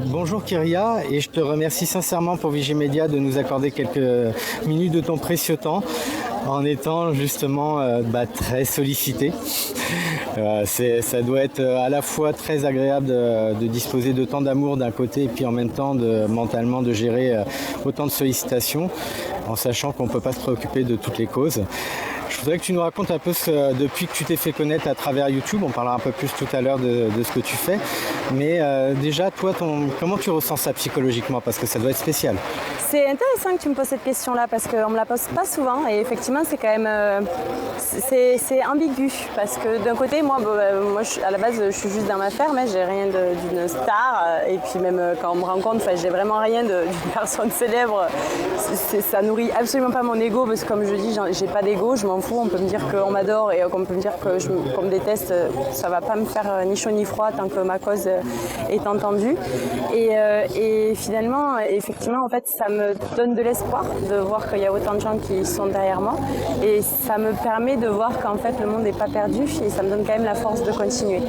bonjour Kyria, et je te remercie sincèrement pour Vigimedia de nous accorder quelques minutes de ton précieux temps en étant justement très sollicité. Ça doit être à la fois très agréable de disposer de tant d'amour d'un côté et puis en même temps mentalement de gérer autant de sollicitations en sachant qu'on ne peut pas se préoccuper de toutes les causes. Je voudrais que tu nous racontes un peu depuis que tu t'es fait connaître à travers YouTube, on parlera un peu plus tout à l'heure de ce que tu fais, mais déjà toi, comment tu ressens ça psychologiquement, parce que ça doit être spécial. C'est intéressant que tu me poses cette question-là parce qu'on ne me la pose pas souvent et effectivement c'est quand même c'est ambigu parce que d'un côté moi à la base je suis juste dans ma ferme, j'ai rien d'une star et puis même quand on me rencontre j'ai vraiment rien d'une personne célèbre, ça nourrit absolument pas mon ego parce que comme je dis j'ai pas d'ego, je m'en fous, on peut me dire qu'on m'adore et qu'on peut me dire qu'on me déteste, ça va pas me faire ni chaud ni froid tant que ma cause est entendue et finalement effectivement en fait ça me donne de l'espoir de voir qu'il y a autant de gens qui sont derrière moi et ça me permet de voir qu'en fait le monde n'est pas perdu et ça me donne quand même la force de continuer.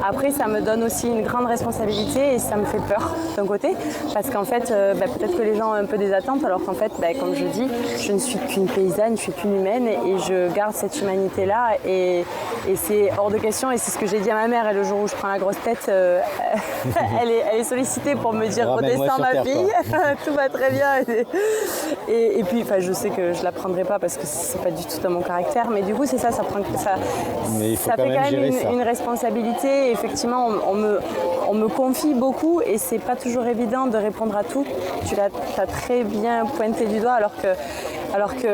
Après ça me donne aussi une grande responsabilité et ça me fait peur d'un côté parce qu'en fait peut-être que les gens ont un peu des attentes alors qu'en fait comme je dis je ne suis qu'une paysanne, je suis qu'une humaine et je garde cette humanité là et c'est hors de question et c'est ce que j'ai dit à ma mère et le jour où je prends la grosse tête elle est sollicitée pour me dire redescends ma fille tout va très bien et puis je sais que je la prendrai pas parce que c'est pas du tout dans mon caractère mais du coup c'est ça fait quand même une responsabilité et effectivement on me confie beaucoup et c'est pas toujours évident de répondre à tout. Tu l'as très bien pointé du doigt alors que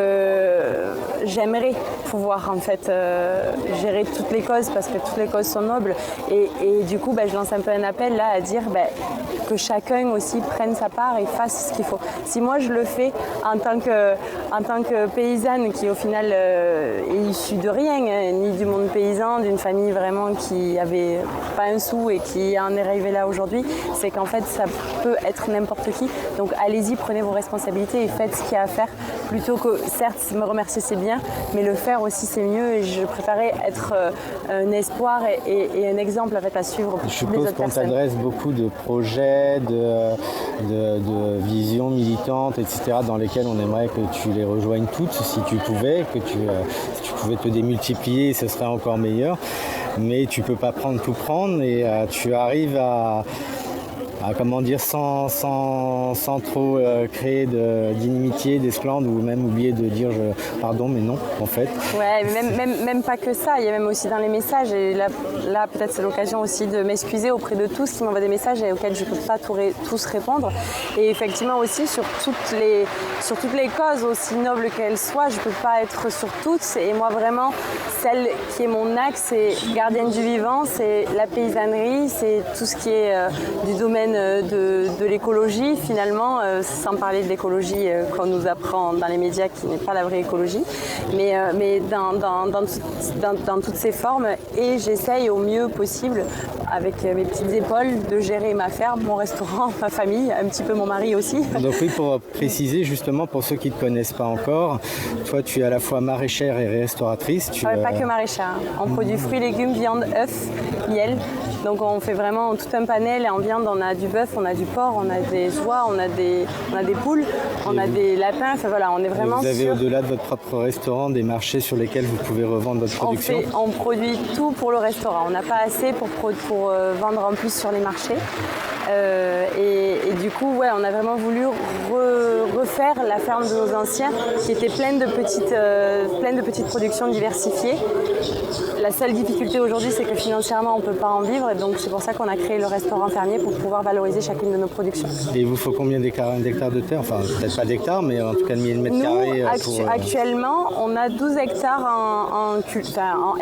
j'aimerais pouvoir en fait gérer toutes les causes parce que toutes les causes sont nobles et du coup je lance un peu un appel là à dire que chacun aussi prenne sa part et fasse ce qu'il faut. Si moi je le fais en tant que paysanne qui au final est issue de rien, ni du monde paysan, d'une famille vraiment qui avait pas un sou et qui en est arrivée là aujourd'hui, c'est qu'en fait ça peut être n'importe qui. Donc allez-y, prenez vos responsabilités et faites ce qu'il y a à faire plutôt que, certes, me remercier c'est bien, mais le faire aussi c'est mieux et je préférais être un espoir et un exemple en fait, à suivre pour toutes les autres personnes. Je suppose qu'on t'adresse beaucoup de projets, de visions militantes, etc. dans lesquelles on aimerait que tu les rejoignes toutes si tu pouvais, si tu pouvais te démultiplier, ce serait encore meilleur. Mais tu peux pas tout prendre et tu arrives à comment dire, sans trop créer d'inimitié, d'esclandre ou même oublier de dire pardon mais non en fait. Ouais, mais même pas que ça, il y a même aussi dans les messages et là peut-être c'est l'occasion aussi de m'excuser auprès de tous qui m'envoient des messages et auxquels je ne peux pas tous répondre et effectivement aussi sur toutes les causes aussi nobles qu'elles soient, je ne peux pas être sur toutes et moi vraiment celle qui est mon axe c'est gardienne du vivant, c'est la paysannerie, c'est tout ce qui est du domaine de l'écologie finalement, sans parler de l'écologie qu'on nous apprend dans les médias qui n'est pas la vraie écologie, mais dans toutes ses formes et j'essaye au mieux possible avec mes petites épaules de gérer ma ferme, mon restaurant, ma famille, un petit peu mon mari aussi. Donc oui, pour préciser justement pour ceux qui ne te connaissent pas encore, toi tu es à la fois maraîchère et restauratrice. Pas que maraîchère, on produit fruits, légumes, viande, œufs, miel. Donc on fait vraiment tout un panel et en viande on a du bœuf, on a du porc, on a des oies, on a des poules, on a des lapins, enfin voilà, on est vraiment vous avez au-delà de votre propre restaurant des marchés sur lesquels vous pouvez revendre votre production? On produit tout pour le restaurant, on n'a pas assez pour vendre en plus sur les marchés. Et du coup, on a vraiment voulu refaire la ferme de nos anciens qui était pleine de petites productions diversifiées. La seule difficulté aujourd'hui, c'est que financièrement, on ne peut pas en vivre. Donc c'est pour ça qu'on a créé le restaurant fermier pour pouvoir valoriser chacune de nos productions. Et il vous faut combien d'hectares de terre? Enfin, peut-être pas d'hectares, mais en tout cas de 1000 mètres carrés. Actuellement, on a 12 hectares en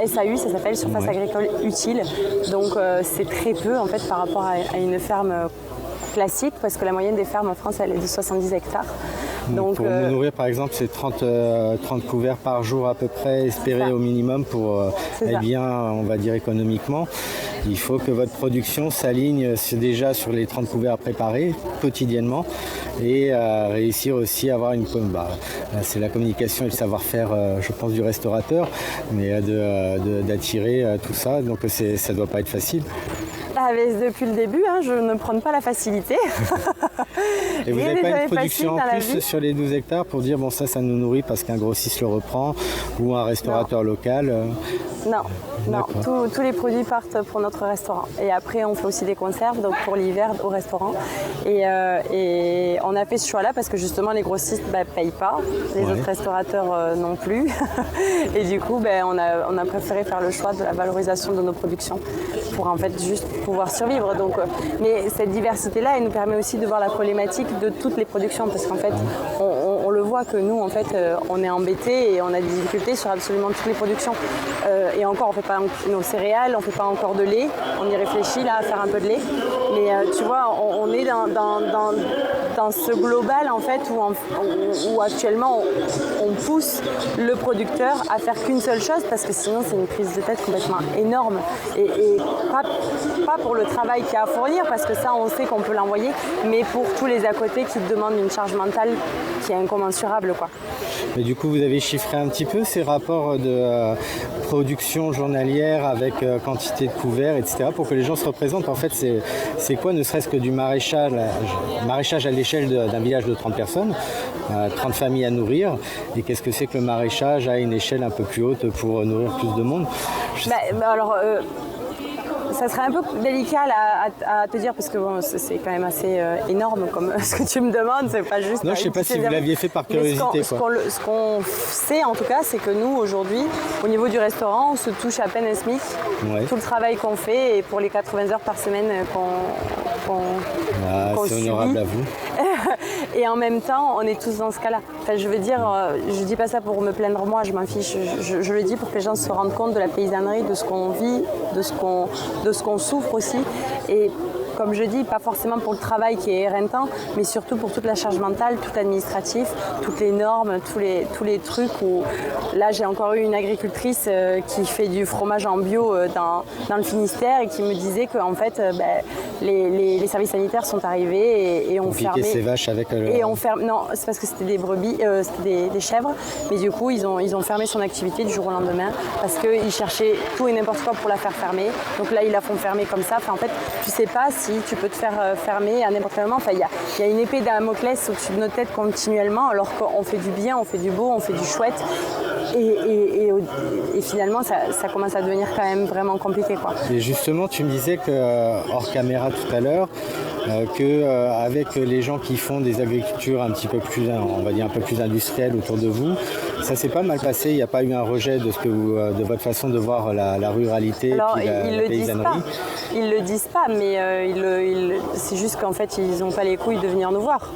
SAU, ça s'appelle Surface Agricole Utile. Donc c'est très peu en fait par rapport à une ferme classique, parce que la moyenne des fermes en France, elle est de 70 hectares. Donc, pour nous nourrir, par exemple, c'est 30 couverts par jour à peu près, espérés au minimum pour être bien, on va dire, économiquement. Il faut que votre production s'aligne déjà sur les 30 couverts à préparer quotidiennement et réussir aussi à avoir c'est la communication et le savoir-faire, je pense, du restaurateur, mais d'attirer tout ça. Donc ça ne doit pas être facile. Ouais. Depuis le début, je ne prends pas la facilité. Et vous n'avez pas une production en plus sur les 12 hectares pour dire bon ça nous nourrit parce qu'un grossiste le reprend ou un restaurateur local Non, tous les produits partent pour notre restaurant. Et après, on fait aussi des conserves, donc pour l'hiver au restaurant. Et on a fait ce choix-là parce que justement, les grossistes ne payent pas, les autres restaurateurs non plus. Et du coup, on a préféré faire le choix de la valorisation de nos productions pour en fait juste pouvoir survivre. Donc, mais cette diversité-là, elle nous permet aussi de voir la problématique de toutes les productions parce qu'en fait, on le voit que nous, en fait, on est embêtés et on a des difficultés sur absolument toutes les productions. Et encore, on ne fait pas nos céréales, on ne fait pas encore de lait. On y réfléchit là à faire un peu de lait. Mais tu vois, on est dans ce global en fait où actuellement on pousse le producteur à faire qu'une seule chose parce que sinon c'est une prise de tête complètement énorme. Et pas pour le travail qu'il y a à fournir parce que ça on sait qu'on peut l'envoyer, mais pour tous les à côté qui demandent une charge mentale qui est incommensurable, quoi. Mais du coup, vous avez chiffré un petit peu ces rapports de production journalière avec quantité de couverts, etc. pour que les gens se représentent. En fait, c'est quoi, ne serait-ce que du maraîchage à l'échelle d'un village de 30 personnes, 30 familles à nourrir. Et qu'est-ce que c'est que le maraîchage à une échelle un peu plus haute pour nourrir plus de monde? Ça serait un peu délicat à te dire parce que bon, c'est quand même assez énorme comme ce que tu me demandes, c'est pas juste... Non, je sais pas si vous l'aviez fait par curiosité. Ce qu'on sait en tout cas, c'est que nous aujourd'hui, au niveau du restaurant, on se touche à peine un SMIC. Ouais. Tout le travail qu'on fait et pour les 80 heures par semaine qu'on c'est honorable à vous. Et en même temps, on est tous dans ce cas-là. Enfin, je veux dire, je dis pas ça pour me plaindre moi, je m'en fiche. Je le dis pour que les gens se rendent compte de la paysannerie, de ce qu'on vit, de ce qu'on souffre aussi. Et comme je dis, pas forcément pour le travail qui est éreintant, mais surtout pour toute la charge mentale, tout administratif, toutes les normes, tous les trucs où... Là, j'ai encore eu une agricultrice qui fait du fromage en bio dans le Finistère et qui me disait qu'en fait, les services sanitaires sont arrivés et ont fermé... ses vaches avec le... Et on ferme... Non, c'est parce que c'était des brebis, c'était des chèvres, mais du coup, ils ont fermé son activité du jour au lendemain parce qu'ils cherchaient tout et n'importe quoi pour la faire fermer. Donc là, ils la font fermer comme ça. Enfin, en fait, tu sais pas si tu peux te faire fermer à n'importe quel moment. Enfin, il y a une épée Damoclès au-dessus de notre tête continuellement, alors qu'on fait du bien, on fait du beau, on fait du chouette. Et finalement, ça commence à devenir quand même vraiment compliqué, quoi. Et justement, tu me disais que, hors caméra tout à l'heure, qu'avec les gens qui font des agricultures un petit peu plus, on va dire un peu plus industrielles autour de vous, ça s'est pas mal passé. Il n'y a pas eu un rejet de votre façon de voir la ruralité. Alors, et la paysannerie. Ils le disent pas, mais c'est juste qu'en fait, ils n'ont pas les couilles de venir nous voir.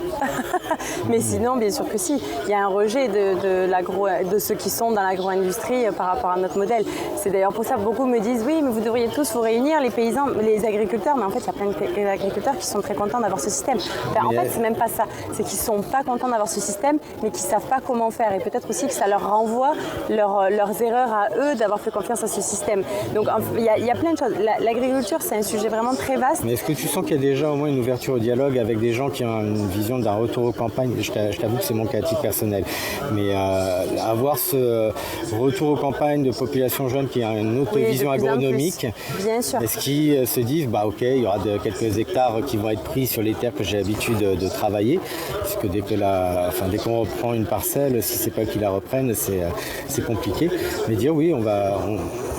Mais sinon, bien sûr que si. Il y a un rejet de ceux qui sont dans l'agro-industrie par rapport à notre modèle. C'est d'ailleurs pour ça que beaucoup me disent oui, mais vous devriez tous vous réunir, les paysans, les agriculteurs. Mais en fait, il y a plein d'agriculteurs qui sont très contents d'avoir ce système. Enfin, en fait, c'est même pas ça. C'est qu'ils sont pas contents d'avoir ce système, mais qu'ils savent pas comment faire. Et peut-être aussi que ça leur renvoie leurs erreurs à eux d'avoir fait confiance à ce système. Donc, il y a plein de choses. L'agriculture, c'est un sujet vraiment très vaste. Mais est-ce que tu sens qu'il y a déjà au moins une ouverture au dialogue avec des gens qui ont une vision d'un retour aux campagnes? Je t'avoue que c'est mon cas à titre personnel. Mais avoir ce retour aux campagnes de population jeune qui a une autre vision agronomique, bien sûr. Est-ce qu'ils se disent, ok, il y aura quelques hectares qui vont être pris sur les terres que j'ai l'habitude de travailler, parce que dès qu'on reprend une parcelle, si c'est pas qu'ils la reprennent, c'est compliqué. Mais dire oui,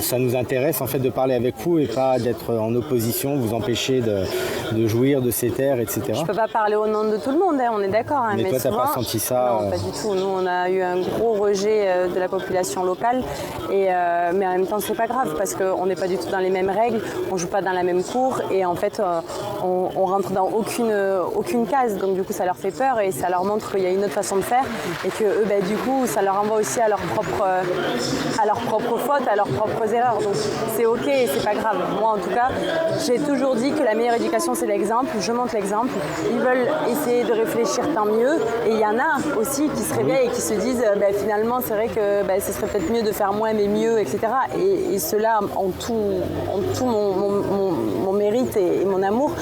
ça nous intéresse en fait de parler avec vous et pas d'être en opposition, vous empêcher de jouir de ces terres, etc. Je peux pas parler au nom de tout le monde, on est d'accord. Mais toi, souvent, t'as pas senti ça? Non, pas du tout. Nous, on a eu un gros rejet de la population locale, mais en même temps, c'est pas grave parce qu'on n'est pas du tout dans les mêmes règles, on joue pas dans la même cour et en fait, on rentre dans aucune case. Donc du coup, ça leur fait peur et ça leur montre qu'il y a une autre façon de faire et que eux, du coup, ça leur renvoie aussi à leurs propres fautes, à leurs propres erreurs. Donc c'est ok et c'est pas grave. Moi, en tout cas, j'ai toujours dit que la meilleure éducation, c'est l'exemple, je montre l'exemple. Ils veulent essayer de réfléchir, tant mieux. Et il y en a aussi qui se réveillent et qui se disent finalement, c'est vrai que ce serait peut-être mieux de faire moins mais mieux, etc. Et ceux-là ont tout mon mérite et mon amour.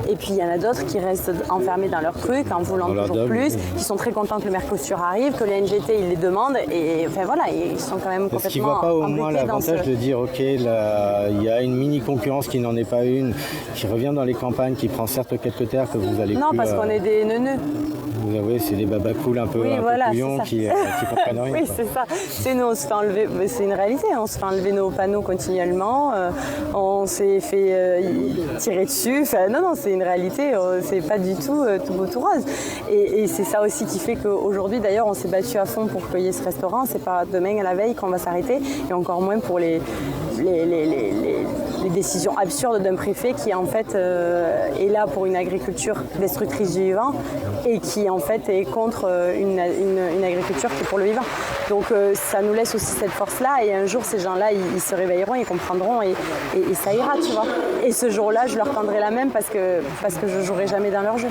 Et puis il y en a d'autres qui restent enfermés dans leur truc en voulant toujours plus, qui sont très contents que le Mercosur arrive, que les NGT ils les demandent. Et enfin voilà, ils sont quand même complètement. Est-ce qu'ils ne voient pas au moins l'avantage de dire ok, là, il y a une mini concurrence qui n'en est pas une, qui revient dans les campagnes, qui prend certes quelques terres que vous allez non, parce qu'on est des neuneux. Vous avouez, c'est des babacools un peu couillons qui comprennent rien. Oui, c'est ça. C'est nous, on se fait enlever, c'est une réalité, on se fait enlever nos panneaux continuellement, on s'est fait tirer dessus. Enfin, non, c'est une réalité, c'est pas du tout tout beau tout rose. Et c'est ça aussi qui fait qu'aujourd'hui, d'ailleurs, on s'est battu à fond pour qu'il y ait ce restaurant. C'est pas demain à la veille qu'on va s'arrêter, et encore moins pour les décisions absurdes d'un préfet qui en fait est là pour une agriculture destructrice du vivant et qui en fait est contre une agriculture qui est pour le vivant. Donc ça nous laisse aussi cette force-là, et un jour ces gens-là ils se réveilleront, ils comprendront et ça ira, tu vois. Et ce jour-là je leur tendrai la main parce que je jouerai jamais dans leur jeu.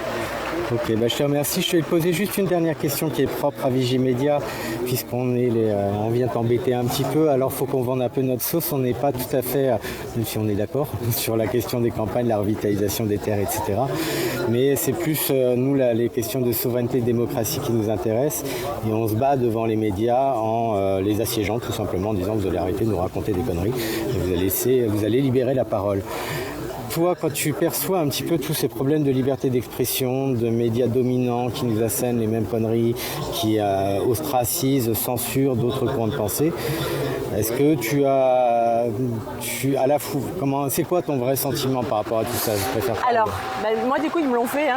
Ok, je te remercie. Je vais te poser juste une dernière question qui est propre à Vigimedia, puisqu'on on vient t'embêter un petit peu. Alors il faut qu'on vende un peu notre sauce. On n'est pas tout à fait, même si on est d'accord, sur la question des campagnes, la revitalisation des terres, etc. Mais c'est plus, nous, les questions de souveraineté et de démocratie qui nous intéressent. Et on se bat devant les médias en les assiégeant tout simplement, en disant vous allez arrêter de nous raconter des conneries et vous allez libérer la parole. Toi, quand tu perçois un petit peu tous ces problèmes de liberté d'expression, de médias dominants qui nous assènent les mêmes conneries, qui ostracisent, censurent d'autres courants de pensée, est-ce que c'est quoi ton vrai sentiment par rapport à tout ça? Je préfère Alors, moi du coup ils me l'ont fait.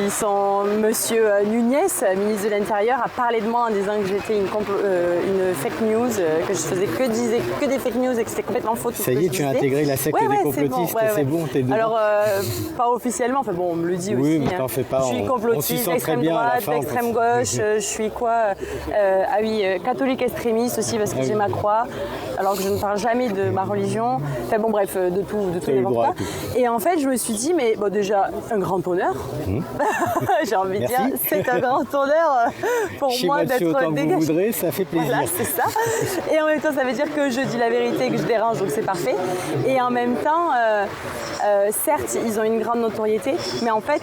Ils sont, monsieur Nunez, ministre de l'Intérieur, a parlé de moi en disant que j'étais une fake news, que je faisais que des fake news et que c'était complètement faux. Tout ça y est, tu as intégré la secte des complotistes, c'est bon, t'es dedans. Alors, pas officiellement, enfin bon, on me le dit aussi. Oui, mais t'en fais pas. Je suis complotiste, d'extrême droite, d'extrême gauche, je suis quoi catholique extrémiste aussi parce que j'ai ma croix, alors que je ne parle jamais de ma religion. Enfin bon, bref, de tout et n'importe quoi. Et en fait, je me suis dit, mais bon, déjà, un grand honneur. J'ai envie de dire, c'est un grand honneur pour moi d'être dégagée. Vous voudrez, ça fait plaisir. Voilà, c'est ça. Et en même temps, ça veut dire que je dis la vérité, que je dérange, donc c'est parfait. Et en même temps, certes, ils ont une grande notoriété, mais en fait,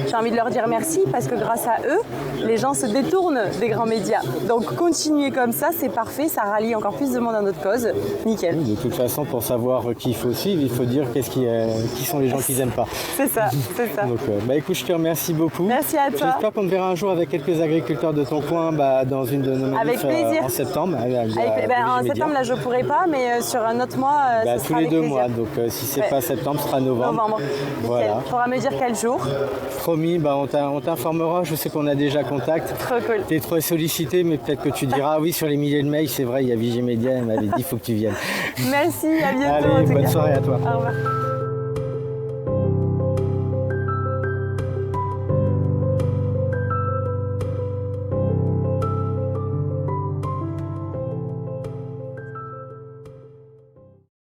j'ai envie de leur dire merci parce que grâce à eux, les gens se détournent des grands médias. Donc, continuez comme ça, c'est parfait, ça rallie encore plus de monde à notre cause. Nickel. De toute façon, pour savoir qui il faut suivre, il faut dire qui sont les gens qu'ils n'aiment pas. C'est ça, c'est ça. Donc, écoute, je te remercie beaucoup. Merci à toi. J'espère qu'on te verra un jour avec quelques agriculteurs de ton coin dans une de nos manifs en septembre. En septembre, là, je ne pourrai pas, mais sur un autre mois, ce tous sera les avec 2 plaisir. mois. Donc, si c'est pas septembre, ce sera novembre. Voilà. Tu pourras me dire quel jour. Promis, on t'informera. Je sais qu'on a déjà contact. Trop cool. Tu es trop sollicité, mais peut-être que tu diras oui, sur les milliers de mails, c'est vrai, il y a Vigimedia, elle m'avait dit il faut que tu viennes. Merci, à bientôt. Allez, bonne soirée à toi. Au revoir.